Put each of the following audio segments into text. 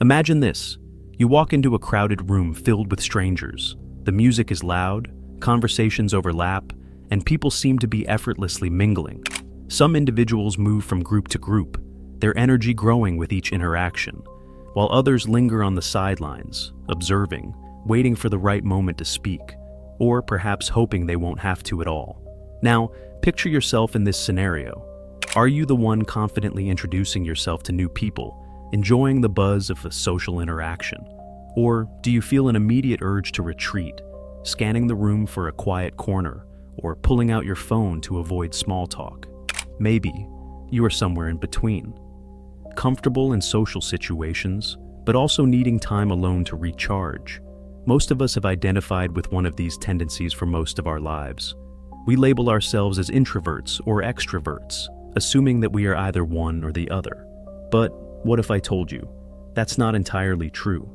Imagine this. You walk into a crowded room filled with strangers. The music is loud, conversations overlap, and people seem to be effortlessly mingling. Some individuals move from group to group, their energy growing with each interaction, while others linger on the sidelines, observing, waiting for the right moment to speak, or perhaps hoping they won't have to at all. Now, picture yourself in this scenario. Are you the one confidently introducing yourself to new people, enjoying the buzz of a social interaction? Or do you feel an immediate urge to retreat, scanning the room for a quiet corner, or pulling out your phone to avoid small talk? Maybe you are somewhere in between, comfortable in social situations, but also needing time alone to recharge. Most of us have identified with one of these tendencies for most of our lives. We label ourselves as introverts or extroverts, assuming that we are either one or the other. But what if I told you that's not entirely true?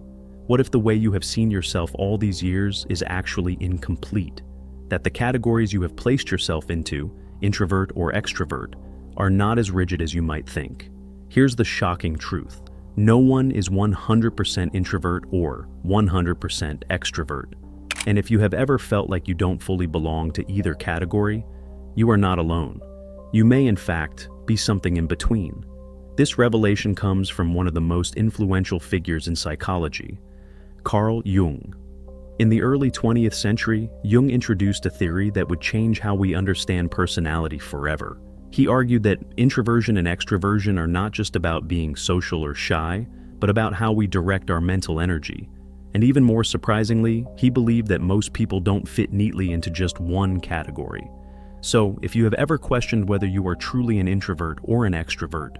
What if the way you have seen yourself all these years is actually incomplete? That the categories you have placed yourself into, introvert or extrovert, are not as rigid as you might think. Here's the shocking truth. No one is 100% introvert or 100% extrovert. And if you have ever felt like you don't fully belong to either category, you are not alone. You may, in fact, be something in between. This revelation comes from one of the most influential figures in psychology, Carl Jung. In the early 20th century, Jung introduced a theory that would change how we understand personality forever. He argued that introversion and extraversion are not just about being social or shy, but about how we direct our mental energy. And even more surprisingly, he believed that most people don't fit neatly into just one category. So, if you have ever questioned whether you are truly an introvert or an extrovert,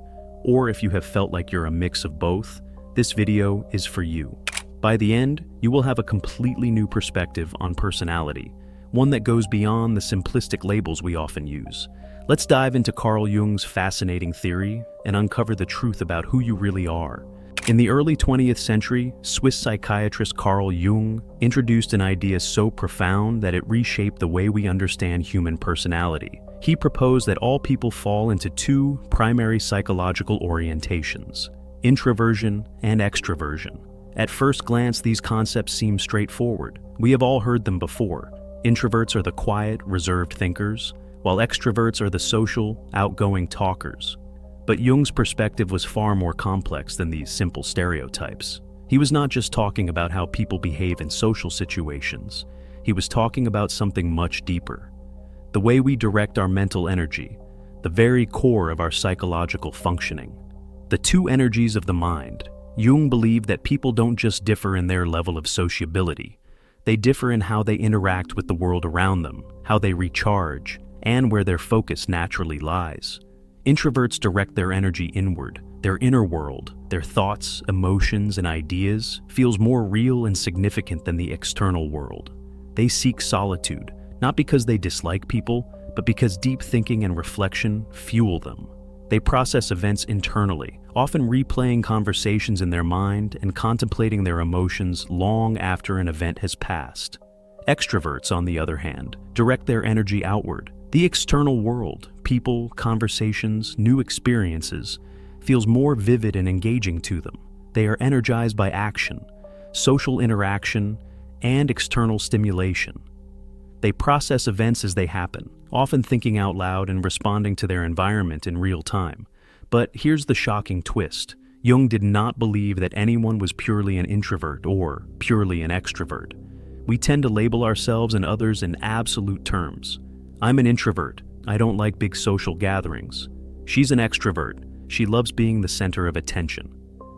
or if you have felt like you're a mix of both, this video is for you. By the end, you will have a completely new perspective on personality, one that goes beyond the simplistic labels we often use. Let's dive into Carl Jung's fascinating theory and uncover the truth about who you really are. In the early 20th century, Swiss psychiatrist Carl Jung introduced an idea so profound that it reshaped the way we understand human personality. He proposed that all people fall into two primary psychological orientations, introversion and extraversion. At first glance, these concepts seem straightforward. We have all heard them before. Introverts are the quiet, reserved thinkers, while extroverts are the social, outgoing talkers. But Jung's perspective was far more complex than these simple stereotypes. He was not just talking about how people behave in social situations. He was talking about something much deeper. The way we direct our mental energy, the very core of our psychological functioning. The two energies of the mind. Jung believed that people don't just differ in their level of sociability. They differ in how they interact with the world around them, how they recharge, and where their focus naturally lies. Introverts direct their energy inward. Their inner world, their thoughts, emotions, and ideas feels more real and significant than the external world. They seek solitude, not because they dislike people, but because deep thinking and reflection fuel them. They process events internally, often replaying conversations in their mind and contemplating their emotions long after an event has passed. Extroverts, on the other hand, direct their energy outward. The external world, people, conversations, new experiences, feels more vivid and engaging to them. They are energized by action, social interaction, and external stimulation. They process events as they happen, often thinking out loud and responding to their environment in real time. But here's the shocking twist. Jung did not believe that anyone was purely an introvert or purely an extrovert. We tend to label ourselves and others in absolute terms. I'm an introvert. I don't like big social gatherings. She's an extrovert. She loves being the center of attention.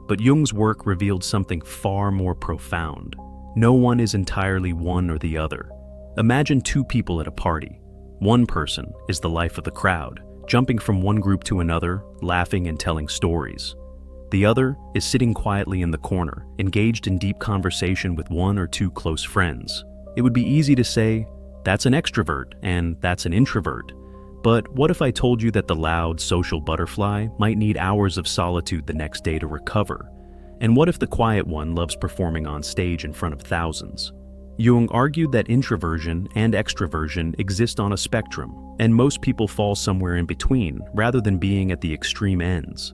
But Jung's work revealed something far more profound. No one is entirely one or the other. Imagine two people at a party. One person is the life of the crowd, jumping from one group to another, laughing and telling stories. The other is sitting quietly in the corner, engaged in deep conversation with one or two close friends. It would be easy to say, that's an extrovert and that's an introvert. But what if I told you that the loud social butterfly might need hours of solitude the next day to recover? And what if the quiet one loves performing on stage in front of thousands? Jung argued that introversion and extraversion exist on a spectrum, and most people fall somewhere in between rather than being at the extreme ends.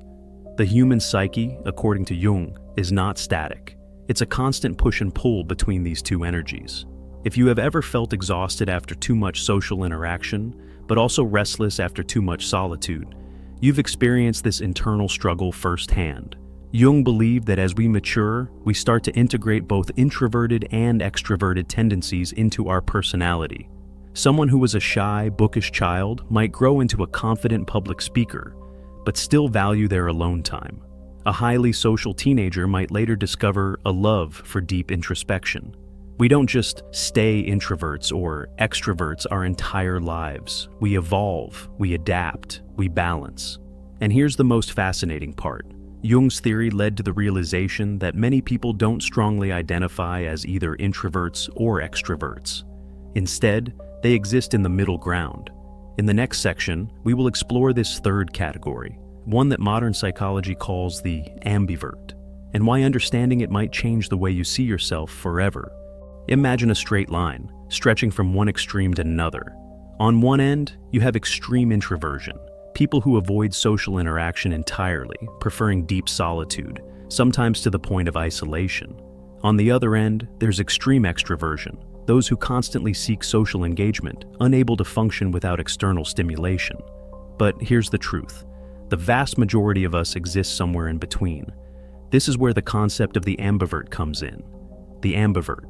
The human psyche, according to Jung, is not static. It's a constant push and pull between these two energies. If you have ever felt exhausted after too much social interaction, but also restless after too much solitude, you've experienced this internal struggle firsthand. Jung believed that as we mature, we start to integrate both introverted and extroverted tendencies into our personality. Someone who was a shy, bookish child might grow into a confident public speaker, but still value their alone time. A highly social teenager might later discover a love for deep introspection. We don't just stay introverts or extroverts our entire lives. We evolve, we adapt, we balance. And here's the most fascinating part. Jung's theory led to the realization that many people don't strongly identify as either introverts or extroverts. Instead, they exist in the middle ground. In the next section, we will explore this third category, one that modern psychology calls the ambivert, and why understanding it might change the way you see yourself forever. Imagine a straight line, stretching from one extreme to another. On one end, you have extreme introversion, people who avoid social interaction entirely, preferring deep solitude, sometimes to the point of isolation. On the other end, there's extreme extraversion, those who constantly seek social engagement, unable to function without external stimulation. But here's the truth. The vast majority of us exist somewhere in between. This is where the concept of the ambivert comes in. The ambivert.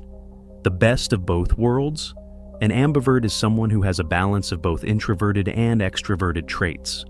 The best of both worlds? An ambivert is someone who has a balance of both introverted and extroverted traits.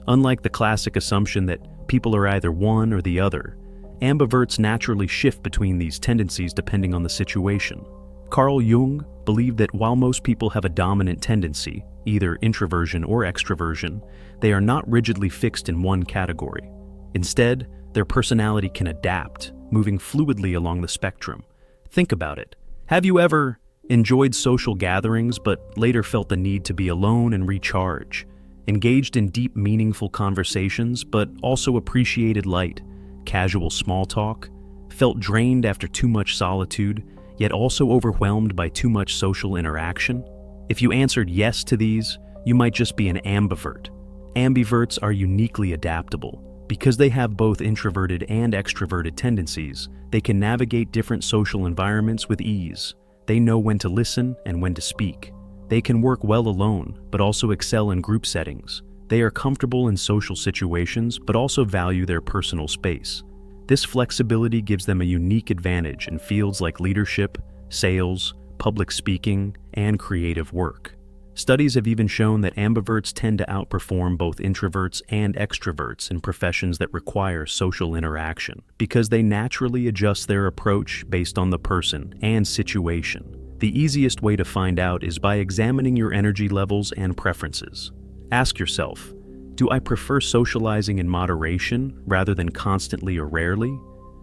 Unlike the classic assumption that people are either one or the other, ambiverts naturally shift between these tendencies depending on the situation. Carl Jung believed that while most people have a dominant tendency, either introversion or extraversion, they are not rigidly fixed in one category. Instead, their personality can adapt, moving fluidly along the spectrum. Think about it. Have you ever enjoyed social gatherings but later felt the need to be alone and recharge? Engaged in deep, meaningful conversations but also appreciated light, casual small talk? Felt drained after too much solitude, yet also overwhelmed by too much social interaction? If you answered yes to these, you might just be an ambivert. Ambiverts are uniquely adaptable. Because they have both introverted and extroverted tendencies, they can navigate different social environments with ease. They know when to listen and when to speak. They can work well alone, but also excel in group settings. They are comfortable in social situations, but also value their personal space. This flexibility gives them a unique advantage in fields like leadership, sales, public speaking, and creative work. Studies have even shown that ambiverts tend to outperform both introverts and extroverts in professions that require social interaction, because they naturally adjust their approach based on the person and situation. The easiest way to find out is by examining your energy levels and preferences. Ask yourself, do I prefer socializing in moderation rather than constantly or rarely?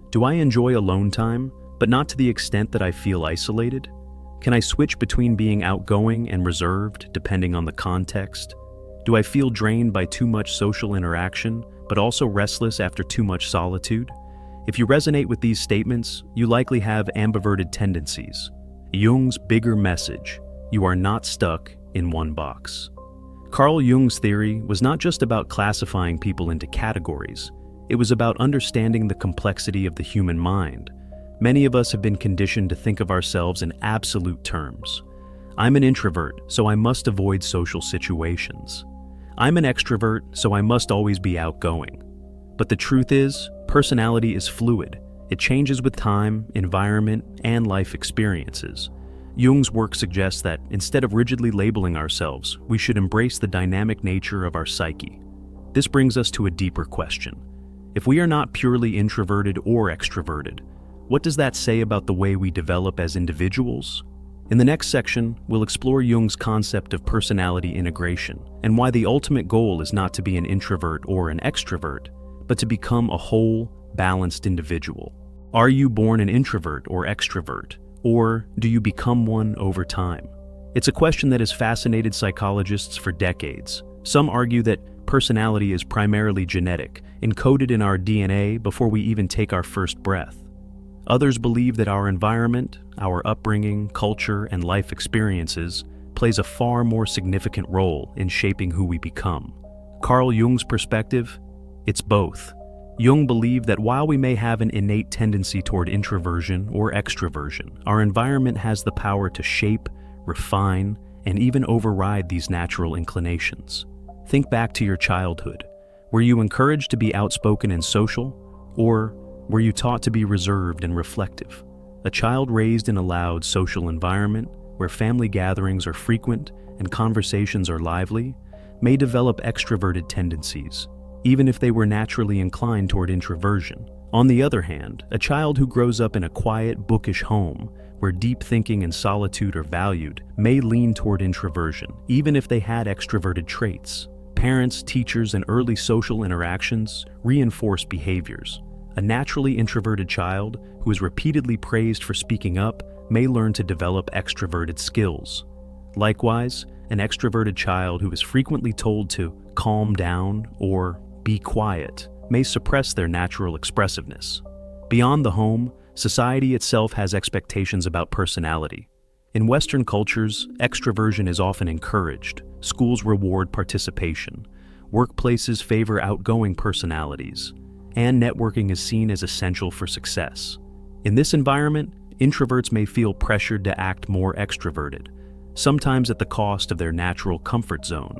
Do I enjoy alone time, but not to the extent that I feel isolated? Can I switch between being outgoing and reserved depending on the context? Do I feel drained by too much social interaction, but also restless after too much solitude? If you resonate with these statements, you likely have ambiverted tendencies. Jung's bigger message: you are not stuck in one box. Carl Jung's theory was not just about classifying people into categories. It was about understanding the complexity of the human mind. Many of us have been conditioned to think of ourselves in absolute terms. I'm an introvert, so I must avoid social situations. I'm an extrovert, so I must always be outgoing. But the truth is, personality is fluid. It changes with time, environment, and life experiences. Jung's work suggests that instead of rigidly labeling ourselves, we should embrace the dynamic nature of our psyche. This brings us to a deeper question. If we are not purely introverted or extroverted, what does that say about the way we develop as individuals? In the next section, we'll explore Jung's concept of personality integration and why the ultimate goal is not to be an introvert or an extrovert, but to become a whole, balanced individual. Are you born an introvert or extrovert, or do you become one over time? It's a question that has fascinated psychologists for decades. Some argue that personality is primarily genetic, encoded in our DNA before we even take our first breath. Others believe that our environment, our upbringing, culture, and life experiences plays a far more significant role in shaping who we become. Carl Jung's perspective: it's both. Jung believed that while we may have an innate tendency toward introversion or extraversion, our environment has the power to shape, refine, and even override these natural inclinations. Think back to your childhood. Were you encouraged to be outspoken and social, or were you taught to be reserved and reflective? A child raised in a loud social environment, where family gatherings are frequent and conversations are lively, may develop extroverted tendencies, even if they were naturally inclined toward introversion. On the other hand, a child who grows up in a quiet, bookish home, where deep thinking and solitude are valued, may lean toward introversion, even if they had extroverted traits. Parents, teachers, and early social interactions reinforce behaviors. A naturally introverted child who is repeatedly praised for speaking up may learn to develop extroverted skills. Likewise, an extroverted child who is frequently told to calm down or be quiet may suppress their natural expressiveness. Beyond the home, society itself has expectations about personality. In Western cultures, extraversion is often encouraged. Schools reward participation. Workplaces favor outgoing personalities. And networking is seen as essential for success. In this environment, introverts may feel pressured to act more extroverted, sometimes at the cost of their natural comfort zone.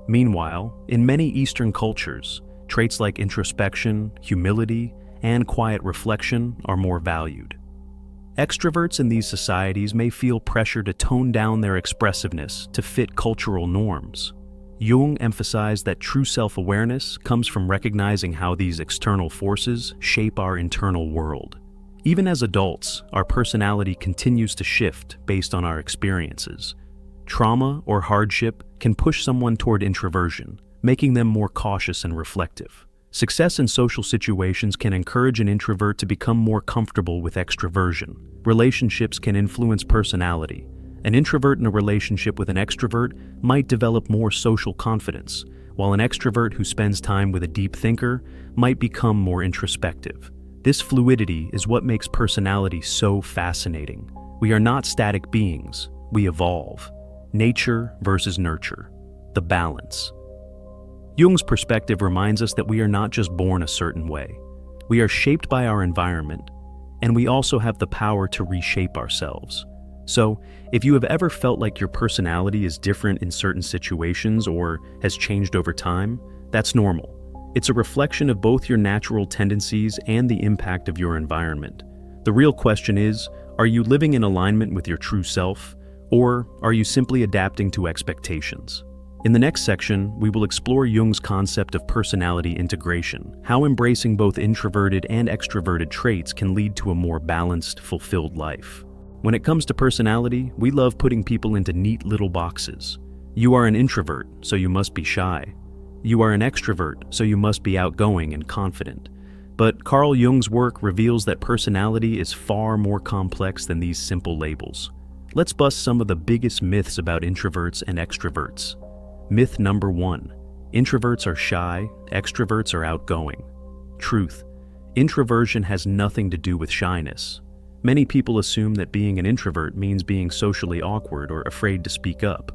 Meanwhile, in many Eastern cultures, traits like introspection, humility, and quiet reflection are more valued. Extroverts in these societies may feel pressure to tone down their expressiveness to fit cultural norms. Jung emphasized that true self-awareness comes from recognizing how these external forces shape our internal world. Even as adults, our personality continues to shift based on our experiences. Trauma or hardship can push someone toward introversion, making them more cautious and reflective. Success in social situations can encourage an introvert to become more comfortable with extraversion. Relationships can influence personality. An introvert in a relationship with an extrovert might develop more social confidence, while an extrovert who spends time with a deep thinker might become more introspective. This fluidity is what makes personality so fascinating. We are not static beings, we evolve. Nature versus nurture. The balance. Jung's perspective reminds us that we are not just born a certain way. We are shaped by our environment, and we also have the power to reshape ourselves. So, if you have ever felt like your personality is different in certain situations or has changed over time, that's normal. It's a reflection of both your natural tendencies and the impact of your environment. The real question is, are you living in alignment with your true self, or are you simply adapting to expectations? In the next section, we will explore Jung's concept of personality integration, how embracing both introverted and extroverted traits can lead to a more balanced, fulfilled life. When it comes to personality, we love putting people into neat little boxes. You are an introvert, so you must be shy. You are an extrovert, so you must be outgoing and confident. But Carl Jung's work reveals that personality is far more complex than these simple labels. Let's bust some of the biggest myths about introverts and extroverts. Myth number 1. Introverts are shy, extroverts are outgoing. Truth. Introversion has nothing to do with shyness. Many people assume that being an introvert means being socially awkward or afraid to speak up.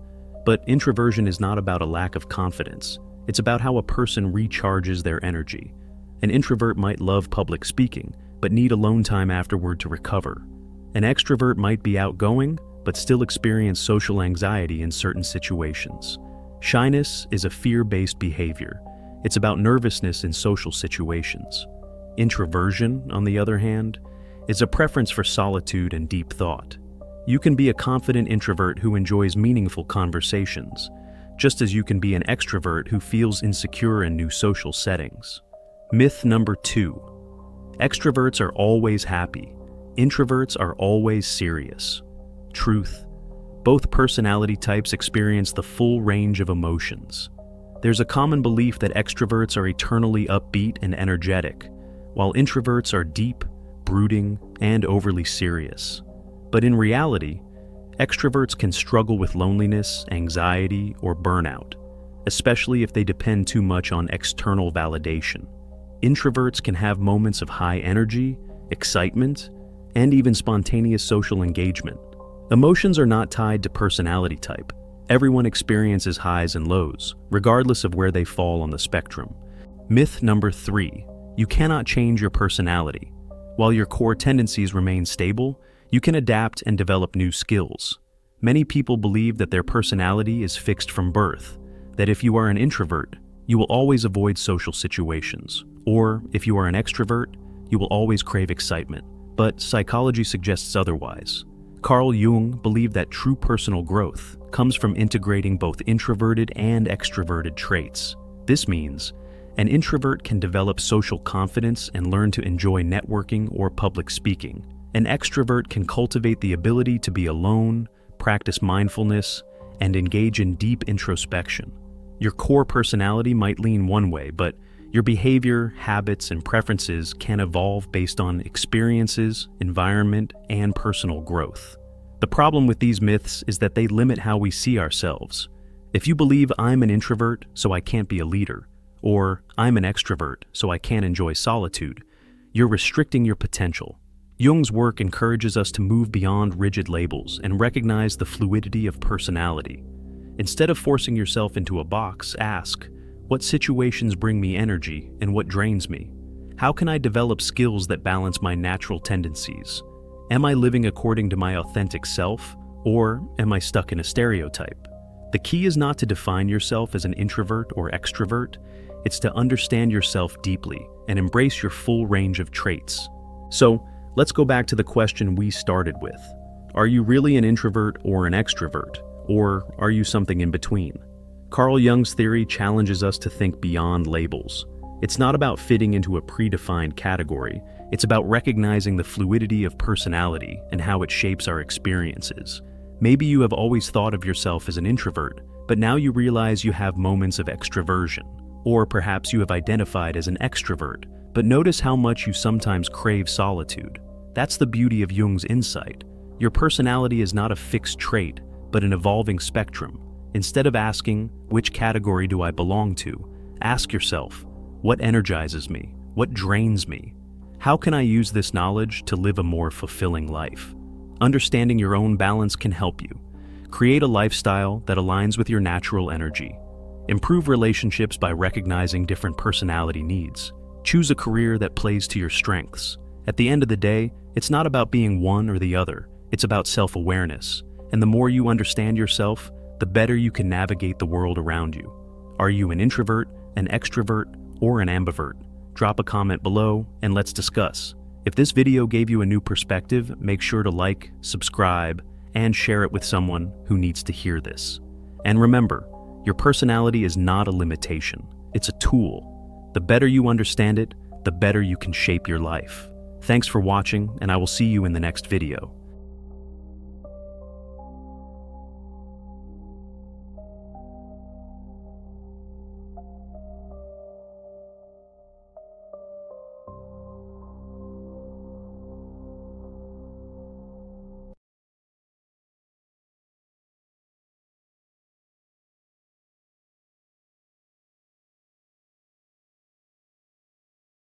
But introversion is not about a lack of confidence. It's about how a person recharges their energy. An introvert might love public speaking, but need alone time afterward to recover. An extrovert might be outgoing, but still experience social anxiety in certain situations. Shyness is a fear-based behavior. It's about nervousness in social situations. Introversion, on the other hand, is a preference for solitude and deep thought. You can be a confident introvert who enjoys meaningful conversations, just as you can be an extrovert who feels insecure in new social settings. Myth number 2. Extroverts are always happy. Introverts are always serious. Truth. Both personality types experience the full range of emotions. There's a common belief that extroverts are eternally upbeat and energetic, while introverts are deep, brooding, and overly serious. But in reality, extroverts can struggle with loneliness, anxiety, or burnout, especially if they depend too much on external validation. Introverts can have moments of high energy, excitement, and even spontaneous social engagement. Emotions are not tied to personality type. Everyone experiences highs and lows, regardless of where they fall on the spectrum. Myth number 3. You cannot change your personality. While your core tendencies remain stable, you can adapt and develop new skills. Many people believe that their personality is fixed from birth, that if you are an introvert, you will always avoid social situations, or if you are an extrovert, you will always crave excitement. But psychology suggests otherwise. Carl Jung believed that true personal growth comes from integrating both introverted and extroverted traits. This means an introvert can develop social confidence and learn to enjoy networking or public speaking. An extrovert can cultivate the ability to be alone, practice mindfulness, and engage in deep introspection. Your core personality might lean one way, but your behavior, habits, and preferences can evolve based on experiences, environment, and personal growth. The problem with these myths is that they limit how we see ourselves. If you believe I'm an introvert, so I can't be a leader, or I'm an extrovert, so I can't enjoy solitude, you're restricting your potential. Jung's work encourages us to move beyond rigid labels and recognize the fluidity of personality. Instead of forcing yourself into a box, ask, what situations bring me energy and what drains me? How can I develop skills that balance my natural tendencies? Am I living according to my authentic self, or am I stuck in a stereotype? The key is not to define yourself as an introvert or extrovert, it's to understand yourself deeply and embrace your full range of traits. So, let's go back to the question we started with. Are you really an introvert or an extrovert? Or are you something in between? Carl Jung's theory challenges us to think beyond labels. It's not about fitting into a predefined category, it's about recognizing the fluidity of personality and how it shapes our experiences. Maybe you have always thought of yourself as an introvert, but now you realize you have moments of extraversion. Or perhaps you have identified as an extrovert, but notice how much you sometimes crave solitude. That's the beauty of Jung's insight. Your personality is not a fixed trait, but an evolving spectrum. Instead of asking, which category do I belong to? Ask yourself, what energizes me? What drains me? How can I use this knowledge to live a more fulfilling life? Understanding your own balance can help you. Create a lifestyle that aligns with your natural energy. Improve relationships by recognizing different personality needs. Choose a career that plays to your strengths. At the end of the day, it's not about being one or the other. It's about self-awareness. And the more you understand yourself, the better you can navigate the world around you. Are you an introvert, an extrovert, or an ambivert? Drop a comment below and let's discuss. If this video gave you a new perspective, make sure to like, subscribe, and share it with someone who needs to hear this. And remember, your personality is not a limitation. It's a tool. The better you understand it, the better you can shape your life. Thanks for watching, and I will see you in the next video.